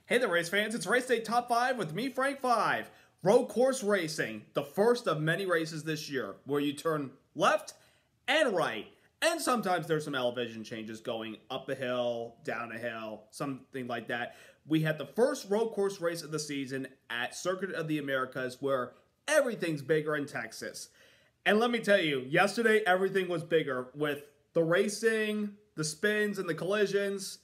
Hey there, race fans. It's Race Day Top 5 with me, Frank 5. Road course racing, the first of many races this year, where you turn left and right. And sometimes there's some elevation changes going up a hill, down a hill, something like that. We had the first road course race of the season at Circuit of the Americas, where everything's bigger in Texas. And let me tell you, yesterday everything was bigger with the racing, the spins and the collisions,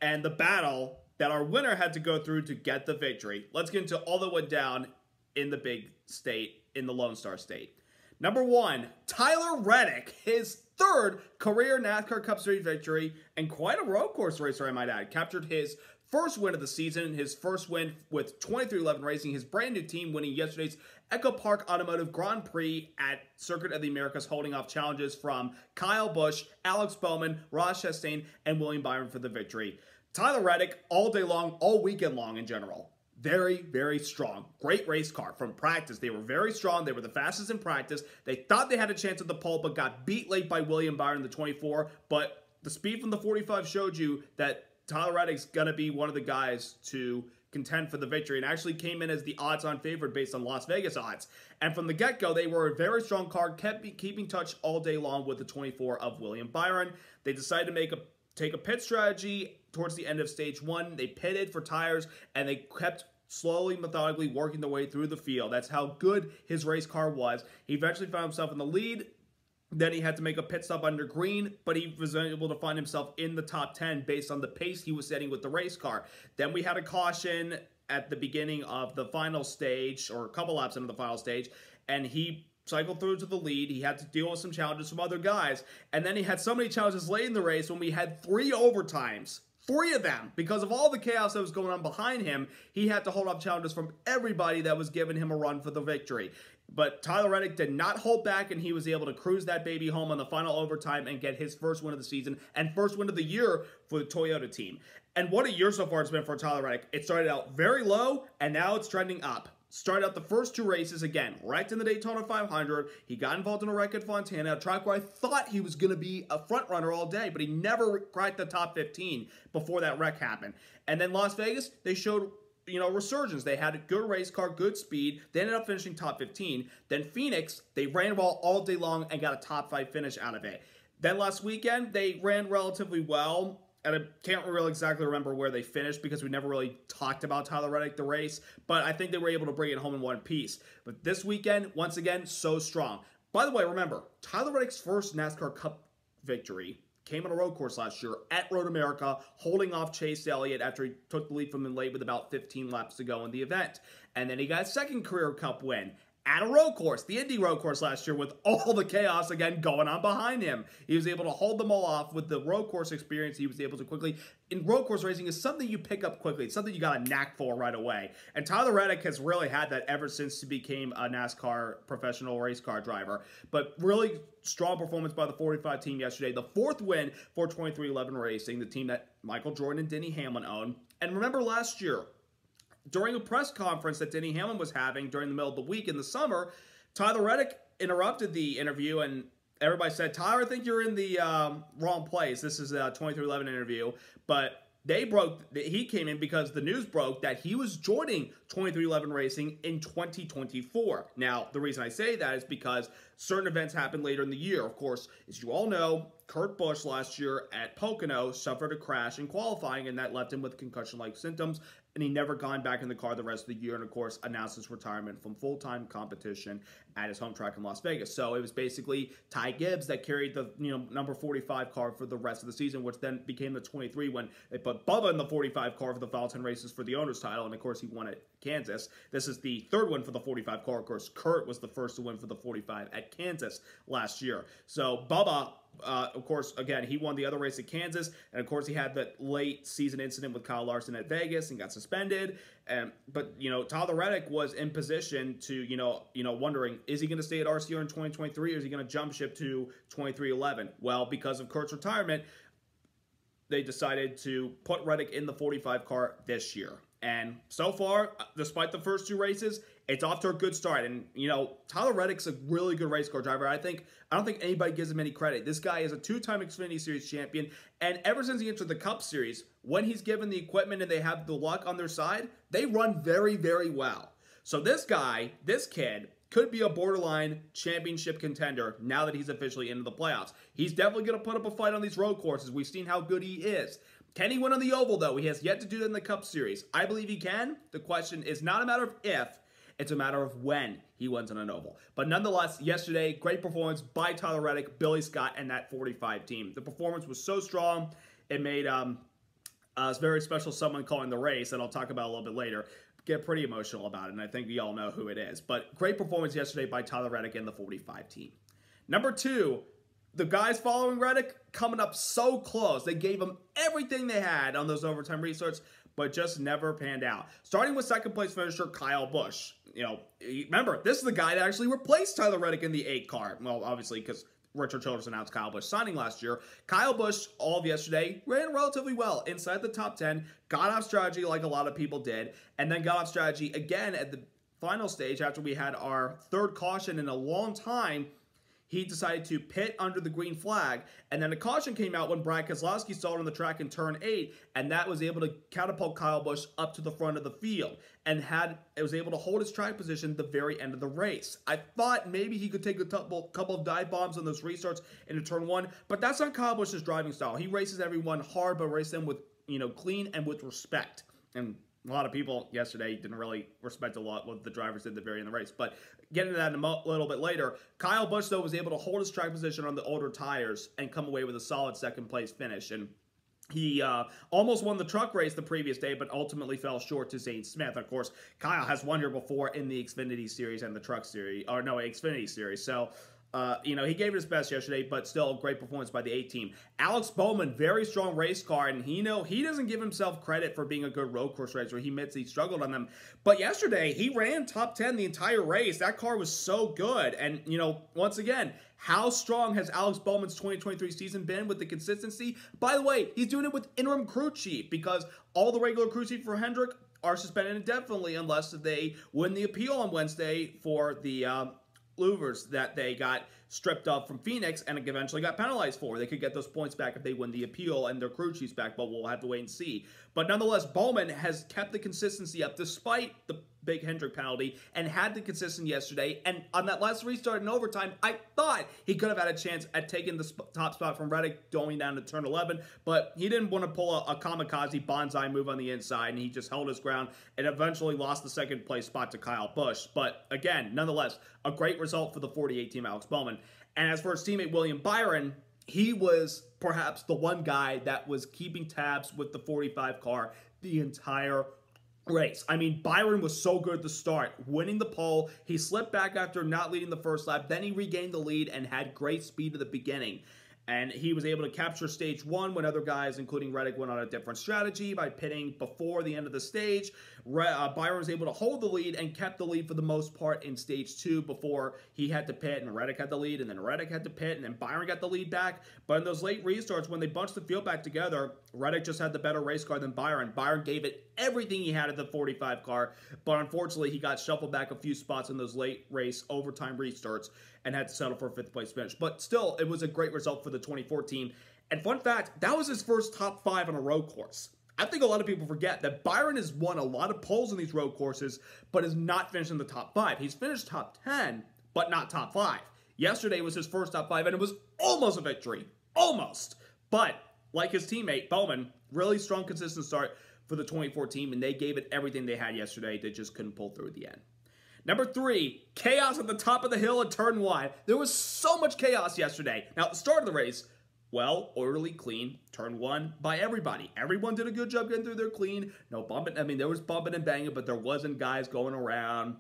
and the battle that our winner had to go through to get the victory. Let's get into all that went down in the big state, in the Lone Star State. Number 1, Tyler Reddick, his third career NASCAR Cup Series victory, and quite a road course racer, I might add. Captured his first win of the season, his first win with 2311 Racing, his brand new team winning yesterday's EchoPark Automotive Grand Prix at Circuit of the Americas, holding off challenges from Kyle Busch, Alex Bowman, Ross Chastain, and William Byron for the victory. Tyler Reddick, all day long, all weekend long in general. Very, very strong. Great race car from practice. They were very strong. They were the fastest in practice. They thought they had a chance at the pole, but got beat late by William Byron, the 24. But the speed from the 45 showed you that Tyler Reddick's going to be one of the guys to contend for the victory, and actually came in as the odds-on favorite based on Las Vegas odds. And from the get-go, they were a very strong car, keeping touch all day long with the 24 of William Byron. They decided to take a pit strategy towards the end of stage 1. They pitted for tires, and they kept slowly, methodically working their way through the field. That's how good his race car was. He eventually found himself in the lead. Then he had to make a pit stop under green, but he was able to find himself in the top 10 based on the pace he was setting with the race car. Then we had a caution at the beginning of the final stage, or a couple laps into the final stage, and he cycled through to the lead. He had to deal with some challenges from other guys, and then he had so many challenges late in the race when we had 3 overtimes. 3 of them, because of all the chaos that was going on behind him, he had to hold off challenges from everybody that was giving him a run for the victory. But Tyler Reddick did not hold back, and he was able to cruise that baby home on the final overtime and get his first win of the season and first win of the year for the Toyota team. And what a year so far it's been for Tyler Reddick. It started out very low, and now it's trending up. Started out the first 2 races, again, wrecked in the Daytona 500. He got involved in a wreck at Fontana, a track where I thought he was going to be a front runner all day, but he never cracked the top 15 before that wreck happened. And then Las Vegas, they showed, resurgence. They had a good race car, good speed. They ended up finishing top 15. Then Phoenix, they ran well all day long and got a top 5 finish out of it. Then last weekend, they ran relatively well. And I can't really exactly remember where they finished because we never really talked about Tyler Reddick, the race. But I think they were able to bring it home in one piece. But this weekend, once again, so strong. By the way, remember, Tyler Reddick's first NASCAR Cup victory came on a road course last year at Road America, holding off Chase Elliott after he took the lead from him late with about 15 laps to go in the event. And then he got a second career Cup win at a road course, the Indy road course last year, with all the chaos again going on behind him. He was able to hold them all off with the road course experience. He was able to quickly, in road course racing, is something you pick up quickly. It's something you got a knack for right away. And Tyler Reddick has really had that ever since he became a NASCAR professional race car driver. But really strong performance by the 45 team yesterday. The 4th win for 2311 Racing, the team that Michael Jordan and Denny Hamlin own. And remember last year, during a press conference that Denny Hamlin was having during the middle of the week in the summer, Tyler Reddick interrupted the interview, and everybody said, "Tyler, I think you're in the wrong place. This is a 2311 interview." But he came in because the news broke that he was joining 2311 Racing in 2024. Now, the reason I say that is because certain events happened later in the year. Of course, as you all know, Kurt Busch last year at Pocono suffered a crash in qualifying, and that left him with concussion-like symptoms, and he never gone back in the car the rest of the year, and of course announced his retirement from full-time competition at his home track in Las Vegas. So it was basically Ty Gibbs that carried the number 45 car for the rest of the season, which then became the 23 when they put Bubba in the 45 car for the final 10 races for the owner's title, and of course he won at Kansas. This is the 3rd win for the 45 car. Of course, Kurt was the first to win for the 45 at Kansas last year. So Bubba, of course, again, he won the other race at Kansas, and of course he had that late season incident with Kyle Larson at Vegas and got suspended. But Tyler Reddick was in position to wondering, is he going to stay at RCR in 2023, or is he going to jump ship to 2311? Well, because of Kurt's retirement, they decided to put Reddick in the 45 car this year. And so far, despite the first 2 races, it's off to a good start. And, Tyler Reddick's a really good race car driver. I don't think anybody gives him any credit. This guy is a 2-time Xfinity Series champion. And ever since he entered the Cup Series, when he's given the equipment and they have the luck on their side, they run very, very well. So this guy, this kid, could be a borderline championship contender now that he's officially into the playoffs. He's definitely going to put up a fight on these road courses. We've seen how good he is. Can he win on the Oval, though? He has yet to do that in the Cup Series. I believe he can. The question is not a matter of if, it's a matter of when he wins on an Oval. But nonetheless, yesterday, great performance by Tyler Reddick, Billy Scott, and that 45 team. The performance was so strong, it made a very special someone calling the race, and I'll talk about a little bit later, get pretty emotional about it, and I think we all know who it is. But great performance yesterday by Tyler Reddick and the 45 team. Number 2, the guys following Reddick coming up so close. They gave him everything they had on those overtime restarts, but just never panned out. Starting with second place finisher Kyle Busch. You know, remember, this is the guy that actually replaced Tyler Reddick in the 8 car. Well, obviously, because Richard Childress announced Kyle Busch signing last year. Kyle Busch, all of yesterday, ran relatively well inside the top 10, got off strategy like a lot of people did, and then got off strategy again at the final stage after we had our third caution in a long time. He decided to pit under the green flag, and then a caution came out when Brad Keselowski stalled on the track in turn 8, and that was able to catapult Kyle Busch up to the front of the field, and was able to hold his track position at the very end of the race. I thought maybe he could take a couple of dive bombs on those restarts into turn 1, but that's not Kyle Busch's driving style. He races everyone hard, but races them with, clean and with respect. And a lot of people yesterday didn't really respect a lot what the drivers did at the very end of the race. But getting to that in a little bit later, Kyle Busch, though, was able to hold his track position on the older tires and come away with a solid second-place finish. And he almost won the truck race the previous day, but ultimately fell short to Zane Smith. Of course, Kyle has won here before in the Xfinity Series and the Truck Series, or no, Xfinity Series. So, he gave it his best yesterday, but still a great performance by the 8 team. Alex Bowman, very strong race car, and he doesn't give himself credit for being a good road course racer. He admits he struggled on them. But yesterday, he ran top 10 the entire race. That car was so good. And, once again, how strong has Alex Bowman's 2023 season been with the consistency? By the way, he's doing it with interim crew chief because all the regular crew chief for Hendrick are suspended indefinitely unless they win the appeal on Wednesday for the louvers that they got stripped of from Phoenix and eventually got penalized for. They could get those points back if they win the appeal and their crew chiefs back, but we'll have to wait and see. But nonetheless, Bowman has kept the consistency up despite the big Hendrick penalty and had the consistency yesterday. And on that last restart in overtime, I thought he could have had a chance at taking the top spot from Reddick going down to turn 11, but he didn't want to pull a kamikaze bonsai move on the inside, and he just held his ground and eventually lost the second place spot to Kyle Busch. But again, nonetheless, a great result for the 48 team Alex Bowman. And as for his teammate William Byron, he was perhaps the one guy that was keeping tabs with the 45 car the entire race. I mean, Byron was so good at the start, winning the pole. He slipped back after not leading the first lap. Then he regained the lead and had great speed at the beginning. And he was able to capture stage 1 when other guys, including Reddick, went on a different strategy by pitting before the end of the stage. Byron was able to hold the lead and kept the lead for the most part in stage 2 before he had to pit and Reddick had the lead, and then Reddick had to pit, and then Byron got the lead back. But in those late restarts, when they bunched the field back together, Reddick just had the better race car than Byron. Byron gave it everything he had at the 45 car, but unfortunately he got shuffled back a few spots in those late race overtime restarts and had to settle for a 5th place finish. But still, it was a great result for the 2014. And fun fact, that was his first top 5 on a road course. I think a lot of people forget that Byron has won a lot of poles in these road courses, but has not finished in the top 5. He's finished top 10, but not top 5. Yesterday was his first top 5, and it was almost a victory. Almost. But, like his teammate, Bowman, really strong, consistent start for the 2014, and they gave it everything they had yesterday. They just couldn't pull through at the end. Number 3, chaos at the top of the hill at turn 1. There was so much chaos yesterday. Now, at the start of the race, well, orderly, clean, turn 1 by everybody. Everyone did a good job getting through their clean. No bumping. I mean, there was bumping and banging, but there wasn't guys going around.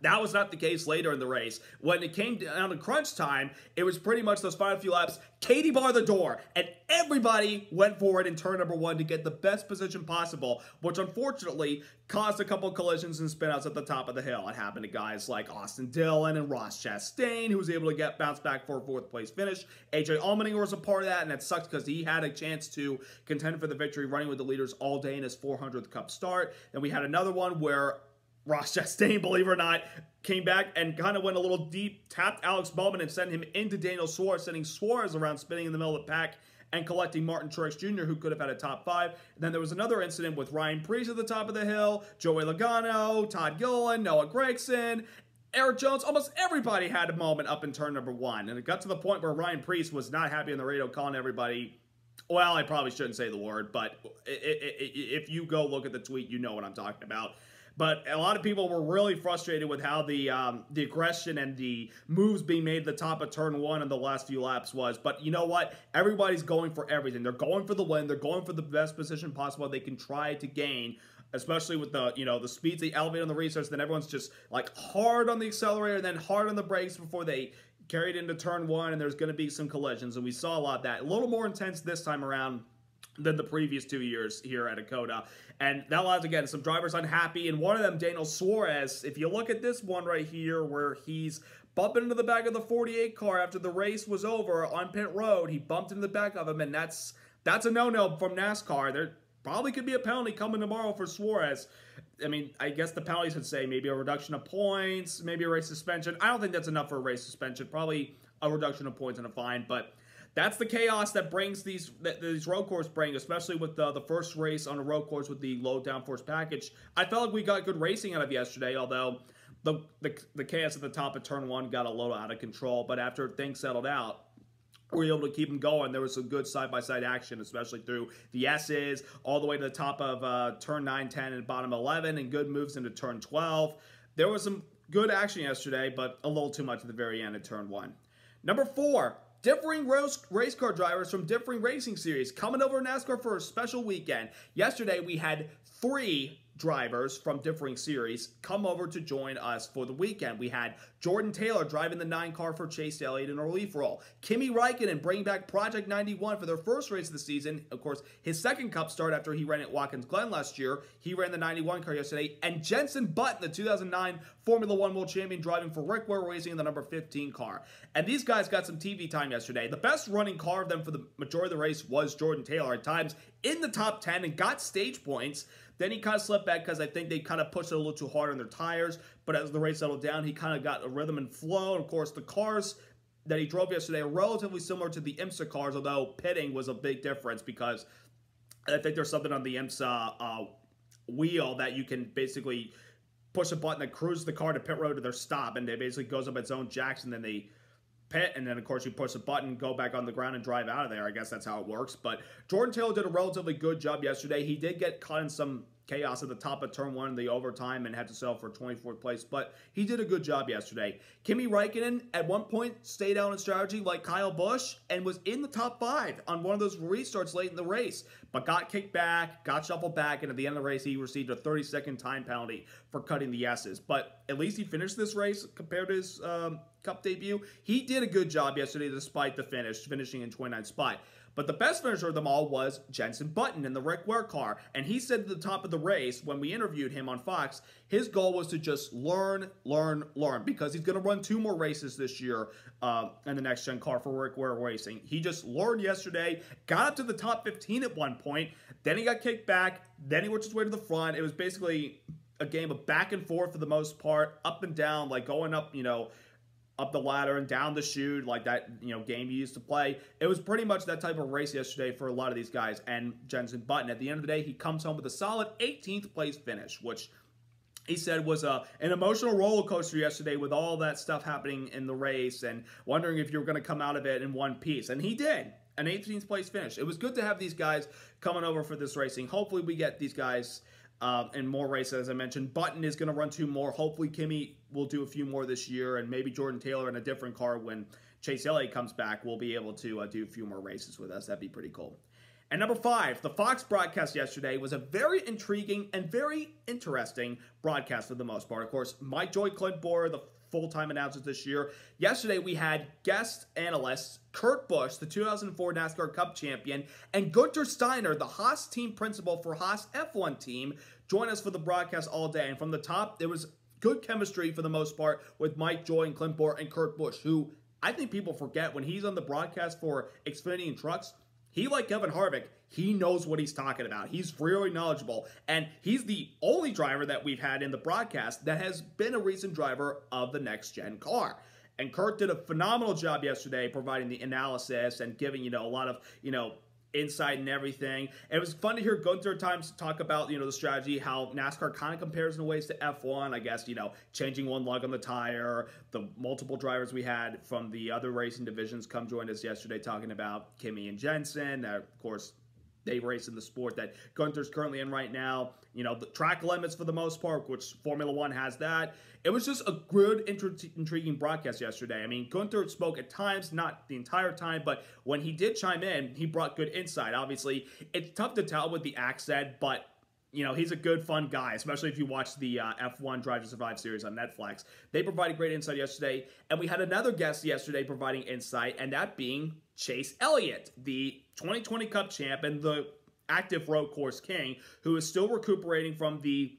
That was not the case later in the race. When it came down to crunch time, it was pretty much those final few laps. Katie bar the door, and everybody went forward in turn number 1 to get the best position possible, which unfortunately caused a couple collisions and spinouts at the top of the hill. It happened to guys like Austin Dillon and Ross Chastain, who was able to bounce back for a 4th place finish. AJ Allmendinger was a part of that, and it sucked because he had a chance to contend for the victory, running with the leaders all day in his 400th Cup start. Then we had another one where Ross Chastain, believe it or not, came back and kind of went a little deep, tapped Alex Bowman and sent him into Daniel Suarez, sending Suarez around spinning in the middle of the pack and collecting Martin Truex Jr., who could have had a top 5. And then there was another incident with Ryan Prix at the top of the hill, Joey Logano, Todd Gilliland, Noah Gragson, Eric Jones. Almost everybody had a moment up in turn number 1. And it got to the point where Ryan Prix was not happy on the radio calling everybody, well, I probably shouldn't say the word, but if you go look at the tweet, you know what I'm talking about. But a lot of people were really frustrated with how the aggression and the moves being made at the top of turn 1 in the last few laps was. But you know what? Everybody's going for everything. They're going for the win. They're going for the best position possible they can try to gain, especially with the, the speeds they elevate on the restarts. Then everyone's just like hard on the accelerator and then hard on the brakes before they carry it into turn 1, and there's going to be some collisions. And we saw a lot of that. A little more intense this time around than the previous 2 years here at COTA. And that allows, again, some drivers unhappy. And one of them, Daniel Suarez, if you look at this one right here where he's bumping into the back of the 48 car after the race was over on pit road, he bumped into the back of him, and that's a no-no from NASCAR. There probably could be a penalty coming tomorrow for Suarez. I mean, I guess the penalties would say maybe a reduction of points, maybe a race suspension. I don't think that's enough for a race suspension. Probably a reduction of points and a fine, but that's the chaos that brings these road course bring, especially with the first race on a road course with the low downforce package. I felt like we got good racing out of yesterday, although the chaos at the top of turn 1 got a little out of control. But after things settled out, we were able to keep them going. There was some good side-by-side action, especially through the S's, all the way to the top of turn 9, 10, and bottom 11, and good moves into turn 12. There was some good action yesterday, but a little too much at the very end of turn 1. Number 4. Differing race car drivers from differing racing series coming over to NASCAR for a special weekend. Yesterday, we had 3 drivers from differing series come over to join us for the weekend. We had Jordan Taylor driving the 9 car for Chase Elliott in a relief role. Kimi Räikkönen bringing back Project 91 for their first race of the season. Of course, his second Cup start after he ran at Watkins Glen last year. He ran the 91 car yesterday. And Jenson Button, the 2009 Formula One World Champion, driving for Rick Ware Racing in the number 15 car. And these guys got some TV time yesterday. The best running car of them for the majority of the race was Jordan Taylor, at times in the top 10 and got stage points. Then he kind of slipped back because I think they kind of pushed it a little too hard on their tires. But as the race settled down, he kind of got a rhythm and flow. And of course, the cars that he drove yesterday are relatively similar to the IMSA cars, although pitting was a big difference because I think there's something on the IMSA wheel that you can basically push a button that cruises the car to pit road to their stop, and it basically goes up its own jacks, and then they pit, and then of course you push a button, go back on the ground, and drive out of there. I guess that's how it works. But Jordan Taylor did a relatively good job yesterday. He did get caught in some chaos at the top of turn 1 in the overtime and had to settle for 24th place, but he did a good job yesterday. Kimi Räikkönen at one point stayed out in strategy like Kyle Busch and was in the top 5 on one of those restarts late in the race, but got kicked back, got shuffled back, and at the end of the race he received a 30-second time penalty for cutting the S's. But at least he finished this race compared to his Cup debut. He did a good job yesterday despite the finishing in 29th spot. But the best finisher of them all was Jenson Button in the Rick Ware car. And he said at the top of the race, when we interviewed him on Fox, his goal was to just learn, because he's going to run 2 more races this year in the next-gen car for Rick Ware Racing. He just learned yesterday, got up to the top 15 at one point, then he got kicked back, then he worked his way to the front. It was basically a game of back and forth for the most part, up and down, like going up, up the ladder and down the chute, like that, game you used to play. It was pretty much that type of race yesterday for a lot of these guys. And Jenson Button, at the end of the day, he comes home with a solid 18th place finish, which he said was an emotional roller coaster yesterday with all that stuff happening in the race and wondering if you were going to come out of it in one piece. And he did. An 18th place finish. It was good to have these guys coming over for this racing. Hopefully we get these guys in more races, as I mentioned. Button is going to run 2 more. Hopefully Kimi will do a few more this year, and maybe Jordan Taylor in a different car when Chase Elliott comes back will be able to do a few more races with us. That'd be pretty cool. And number 5, the Fox broadcast yesterday was a very intriguing and very interesting broadcast for the most part. Of course, Mike Joy, Clint Boyer, the full-time announcers this year. Yesterday, we had guest analysts Kurt Busch, the 2004 NASCAR Cup champion, and Gunther Steiner, the Haas team principal for Haas F1 team, join us for the broadcast all day. And from the top, there was good chemistry for the most part with Mike Joy and Clint Boyer and Kurt Busch, who I think people forget when he's on the broadcast for Xfinity and Trucks. He, like Kevin Harvick, he knows what he's talking about. He's really knowledgeable. And he's the only driver that we've had in the broadcast that has been a recent driver of the next-gen car. And Kurt did a phenomenal job yesterday providing the analysis and giving, a lot of, insight and everything. And it was fun to hear Gunther at times talk about, the strategy, how NASCAR kind of compares in ways to F1, I guess, changing one lug on the tire, the multiple drivers we had from the other racing divisions come join us yesterday talking about Kimi and Jensen. Of course, they race in the sport that Gunther's currently in right now. The track limits for the most part, which Formula One has that. It was just a good, intriguing broadcast yesterday. I mean, Gunther spoke at times, not the entire time, but when he did chime in, he brought good insight. Obviously, it's tough to tell with the accent, but he's a good, fun guy, especially if you watch the F1 Drive to Survive series on Netflix. They provided great insight yesterday, and we had another guest yesterday providing insight, and that being Chase Elliott, the 2020 Cup champ and the active road course king, who is still recuperating from the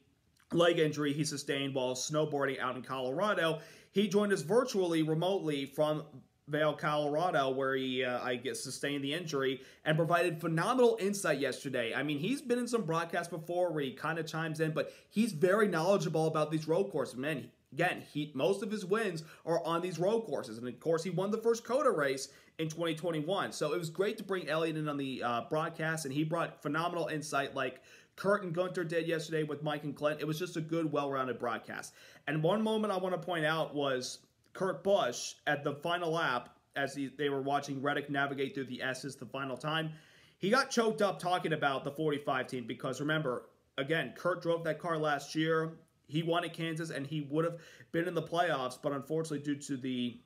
leg injury he sustained while snowboarding out in Colorado. He joined us virtually, remotely from Vail, Colorado, where he, sustained the injury and provided phenomenal insight yesterday. I mean, he's been in some broadcasts before where he kind of chimes in, but he's very knowledgeable about these road courses. Man, again, most of his wins are on these road courses. And, of course, he won the first COTA race in 2021. So it was great to bring Elliott in on the broadcast, and he brought phenomenal insight like Kurt and Gunther did yesterday with Mike and Clint. It was just a good, well-rounded broadcast. And one moment I want to point out was Kurt Busch at the final lap, as they were watching Reddick navigate through the S's the final time. He got choked up talking about the 45 team because, remember, again, Kurt drove that car last year. He won at Kansas, and he would have been in the playoffs, but unfortunately, due to the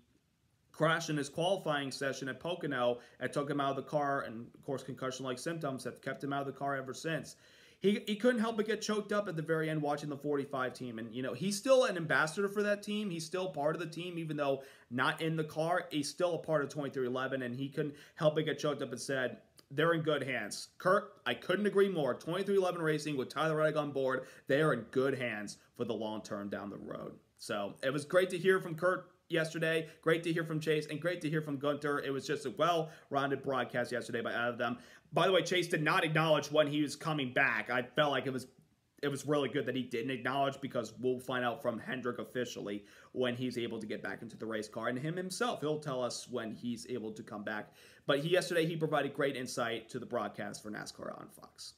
crash in his qualifying session at Pocono, it took him out of the car, and, of course, concussion-like symptoms have kept him out of the car ever since. He couldn't help but get choked up at the very end watching the 45 team. And, he's still an ambassador for that team. He's still part of the team, even though not in the car. He's still a part of 2311, and he couldn't help but get choked up and said, they're in good hands. Kurt, I couldn't agree more. 2311 Racing with Tyler Reddick on board, they are in good hands for the long term down the road. So it was great to hear from Kurt yesterday, great to hear from Chase, and great to hear from Gunther. It was just a well-rounded broadcast yesterday by all of them. By the way, Chase did not acknowledge when he was coming back. I felt like it was really good that he didn't acknowledge, because we'll find out from Hendrick officially when he's able to get back into the race car. And him himself, he'll tell us when he's able to come back. But yesterday he provided great insight to the broadcast for NASCAR on Fox.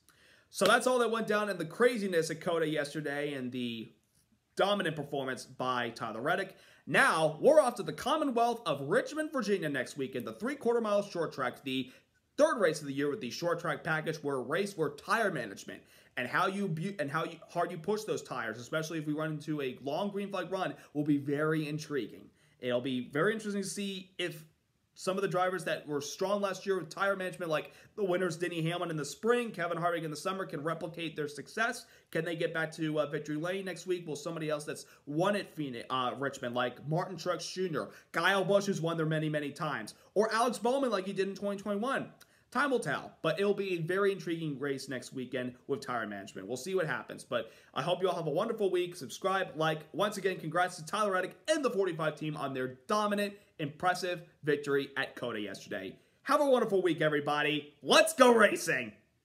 So that's all that went down in the craziness at COTA yesterday and the dominant performance by Tyler Reddick. Now, we're off to the Commonwealth of Richmond, Virginia next weekend, the 3/4 mile short track, the third race of the year with the short track package, where tire management and how hard you push those tires, especially if we run into a long green flag run, will be very intriguing. It'll be very interesting to see if some of the drivers that were strong last year with tire management, like the winners Denny Hamlin in the spring, Kevin Harvick in the summer, can replicate their success. Can they get back to victory lane next week? Will somebody else that's won at Richmond, like Martin Truex Jr., Kyle Busch, who's won there many, many times, or Alex Bowman like he did in 2021? Time will tell, but it'll be a very intriguing race next weekend with tire management. We'll see what happens, but I hope you all have a wonderful week. Subscribe, like. Once again, congrats to Tyler Reddick and the 45 team on their dominant, impressive victory at COTA yesterday. Have a wonderful week, everybody. Let's go racing!